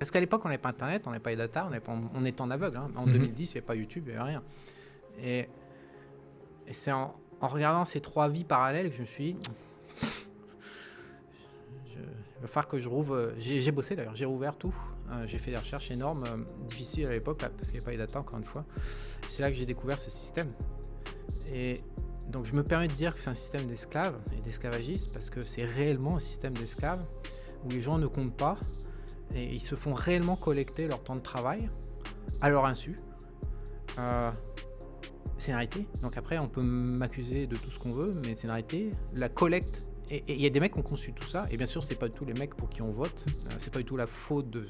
Parce qu'à l'époque, on n'avait pas internet, on n'avait pas les data, on était en aveugle. En 2010, il n'y avait pas YouTube, il n'y avait rien. Et c'est en regardant ces 3 vies parallèles que je me suis dit, il va falloir que je rouvre. J'ai bossé d'ailleurs, j'ai rouvert tout. J'ai fait des recherches énormes, difficiles à l'époque, parce qu'il n'y avait pas les data, encore une fois. C'est là que j'ai découvert ce système. Et donc je me permets de dire que c'est un système d'esclaves et d'esclavagistes, parce que c'est réellement un système d'esclaves où les gens ne comptent pas et ils se font réellement collecter leur temps de travail à leur insu. C'est une réalité. Donc après, on peut m'accuser de tout ce qu'on veut, mais c'est une réalité. La collecte, et il y a des mecs qui ont conçu tout ça, et bien sûr, c'est pas tous les mecs pour qui on vote, c'est pas du tout la faute de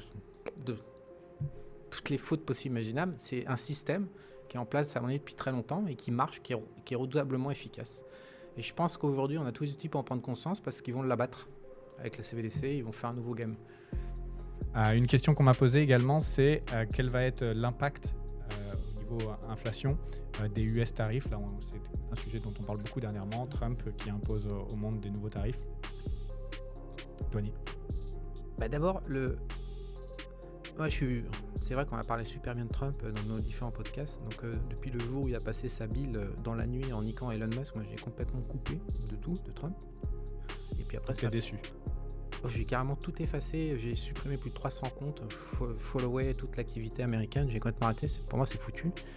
toutes les fautes possibles imaginables. C'est un système qui est en place à mon avis depuis très longtemps et qui marche, qui est redoutablement efficace. Et je pense qu'aujourd'hui, on a tous les outils pour en prendre conscience parce qu'ils vont l'abattre. Avec la CBDC, ils vont faire un nouveau game. Une question qu'on m'a posée également, c'est quel va être l'impact au niveau inflation des US tarifs. Là, c'est un sujet dont on parle beaucoup dernièrement. Trump qui impose au monde des nouveaux tarifs. Tony. D'abord, c'est vrai qu'on a parlé super bien de Trump dans nos différents podcasts. Donc depuis le jour où il a passé sa bille dans la nuit en niquant Elon Musk, moi j'ai complètement coupé de tout, de Trump. Et puis après, t'es déçu. J'ai carrément tout effacé, j'ai supprimé plus de 300 comptes, followé toute l'activité américaine, j'ai complètement arrêté, pour moi c'est foutu.